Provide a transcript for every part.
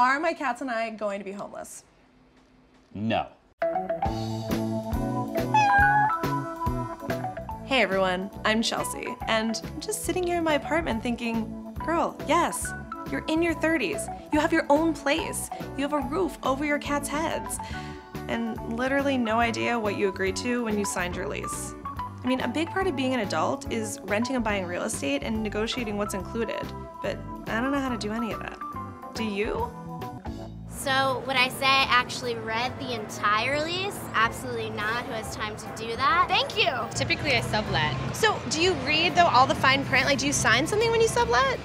Are my cats and I going to be homeless? No. Hey everyone, I'm Chelsea, and I'm just sitting here in my apartment thinking, girl, yes, you're in your 30s. You have your own place. You have a roof over your cats' heads. And literally no idea what you agreed to when you signed your lease. I mean, a big part of being an adult is renting and buying real estate and negotiating what's included. But I don't know how to do any of that. Do you? So would I say I actually read the entire lease? Absolutely not. Who has time to do that? Thank you. Typically I sublet. So do you read, though, all the fine print? Like, do you sign something when you sublet?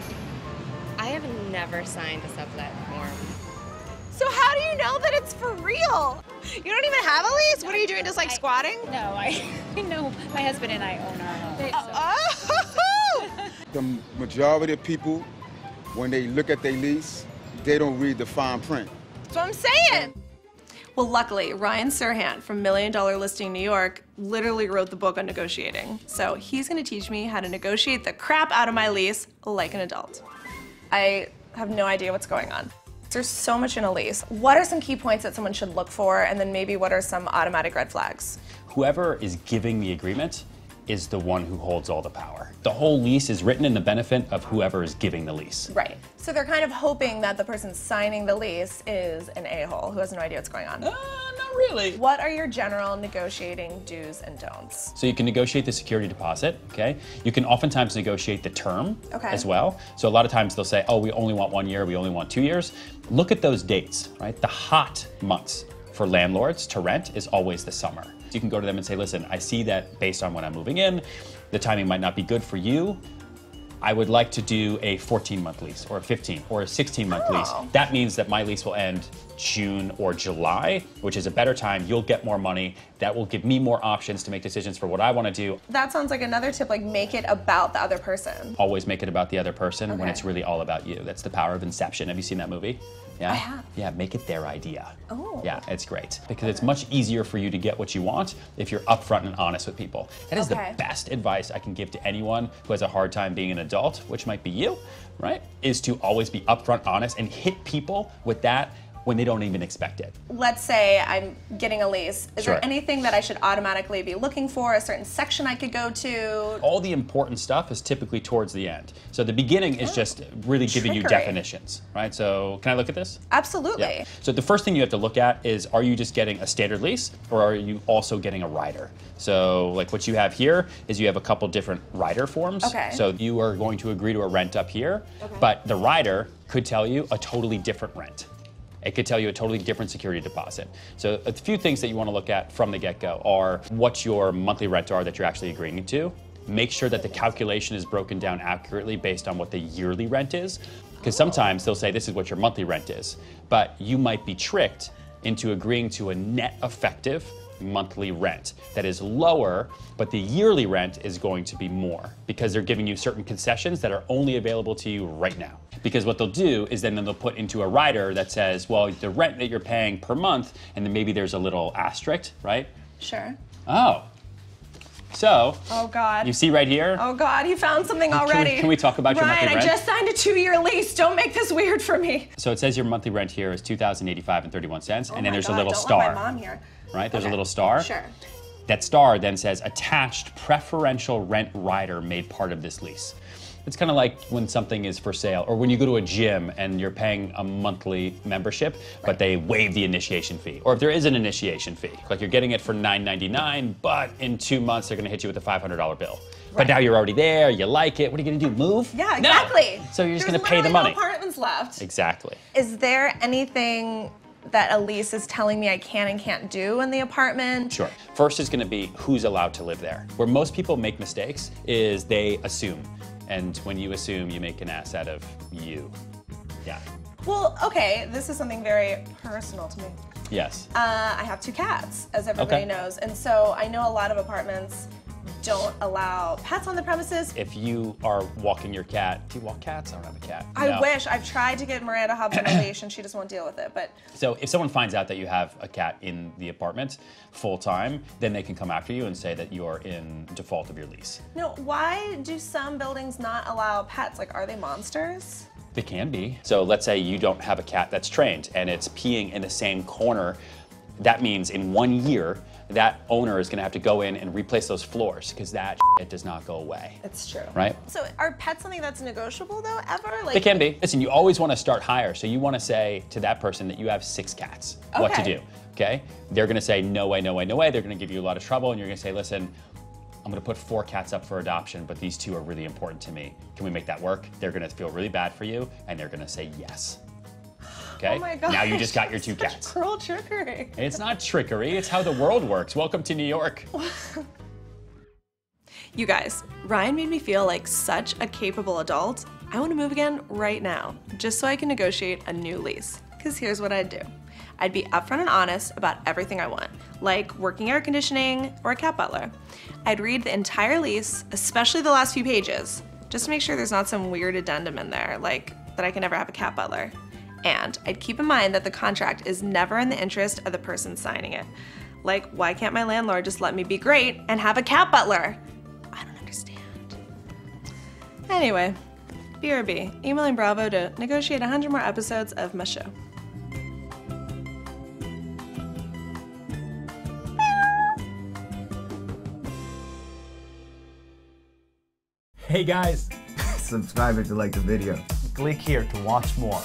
I have never signed a sublet form. So how do you know that it's for real? You don't even have a lease? What are you doing, just like squatting? No, I know my husband and I own our home. Oh! The majority of people, when they look at their lease, they don't read the fine print. That's what I'm saying. Well, luckily, Ryan Serhant from $1 Million Listing New York literally wrote the book on negotiating. So he's gonna teach me how to negotiate the crap out of my lease like an adult. I have no idea what's going on. There's so much in a lease. What are some key points that someone should look for, and then maybe what are some automatic red flags? Whoever is giving the agreement is the one who holds all the power. The whole lease is written in the benefit of whoever is giving the lease. Right. So they're kind of hoping that the person signing the lease is an a-hole who has no idea what's going on. Not really. What are your general negotiating do's and don'ts? So you can negotiate the security deposit, okay? You can oftentimes negotiate the term as well. So a lot of times they'll say, oh, we only want 1 year, we only want 2 years. Look at those dates, right? The hot months for landlords to rent is always the summer. So you can go to them and say, listen, I see that based on when I'm moving in, the timing might not be good for you. I would like to do a 14-month lease or a 15 or a 16-month lease. That means that my lease will end June or July, which is a better time. You'll get more money. That will give me more options to make decisions for what I want to do. That sounds like another tip, like make it about the other person. Always make it about the other person when it's really all about you. That's the power of Inception. Have you seen that movie? Yeah? I have. Yeah, make it their idea. Oh. Yeah, it's great. Because it's much easier for you to get what you want if you're upfront and honest with people. That is the best advice I can give to anyone who has a hard time being an adult, which might be you, right? Is to always be upfront, honest, and hit people with that when they don't even expect it. Let's say I'm getting a lease. Is Sure. there anything that I should automatically be looking for, a certain section I could go to? All the important stuff is typically towards the end. So the beginning is just really giving you definitions, right? So can I look at this? Absolutely. Yeah. So the first thing you have to look at is, are you just getting a standard lease or are you also getting a rider? So like what you have here is you have a couple different rider forms. Okay. So you are going to agree to a rent up here, but the rider could tell you a totally different rent. It could tell you a totally different security deposit. So a few things that you want to look at from the get-go are what your monthly rent are that you're actually agreeing to. Make sure that the calculation is broken down accurately based on what the yearly rent is. Because sometimes they'll say this is what your monthly rent is, but you might be tricked into agreeing to a net effective monthly rent that is lower, but the yearly rent is going to be more because they're giving you certain concessions that are only available to you right now. Because what they'll do is then they'll put into a rider that says, well, the rent that you're paying per month, and then maybe there's a little asterisk, right? Sure. Oh. So, oh God. You see right here? Oh God, you found something already. Can we talk about your monthly rent? Ryan, I just signed a 2-year lease. Don't make this weird for me. So it says your monthly rent here is $2,085.31, and then there's a little don't star. Let my mom here. Right? There's a little star. Sure. That star then says attached preferential rent rider made part of this lease. It's kind of like when something is for sale, or when you go to a gym and you're paying a monthly membership, but they waive the initiation fee. Or if there is an initiation fee, like you're getting it for $9.99, but in 2 months they're gonna hit you with a $500 bill. But now you're already there, you like it, what are you gonna do, move? Yeah, exactly. No. So you're just gonna There's pay the money. no apartments left. Exactly. Is there anything that a lease is telling me I can and can't do in the apartment? Sure. First is gonna be who's allowed to live there. Where most people make mistakes is they assume. And when you assume, you make an ass out of you. Yeah. Well, okay, this is something very personal to me. Yes. I have 2 cats, as everybody knows. And so I know a lot of apartments don't allow pets on the premises. If you are walking your cat, do you walk cats? I don't have a cat. I wish. I've tried to get Miranda Hobbs on a leash and she just won't deal with it, but. So if someone finds out that you have a cat in the apartment full time, then they can come after you and say that you're in default of your lease. No, why do some buildings not allow pets? Like, are they monsters? They can be. So let's say you don't have a cat that's trained and it's peeing in the same corner. That means in 1 year, that owner is gonna have to go in and replace those floors because that it does not go away. It's true. Right? So are pets something that's negotiable though, ever? Like, They can be. Listen, you always wanna start higher. So you wanna say to that person that you have 6 cats, what to do, okay? They're gonna say, no way, no way, no way. They're gonna give you a lot of trouble and you're gonna say, listen, I'm gonna put 4 cats up for adoption, but these 2 are really important to me. Can we make that work? They're gonna feel really bad for you and they're gonna say yes. Okay? Oh my gosh, now you just got your 2 cats. Cruel trickery. It's not trickery, it's how the world works. Welcome to New York. You guys, Ryan made me feel like such a capable adult. I want to move again right now, just so I can negotiate a new lease. Because here's what I'd do. I'd be upfront and honest about everything I want, like working air conditioning or a cat butler. I'd read the entire lease, especially the last few pages, just to make sure there's not some weird addendum in there, like that I can never have a cat butler. And I'd keep in mind that the contract is never in the interest of the person signing it. Like, why can't my landlord just let me be great and have a cat butler? I don't understand. Anyway, BRB, emailing Bravo to negotiate 100 more episodes of my show. Hey guys, Subscribe if you like the video. click here to watch more.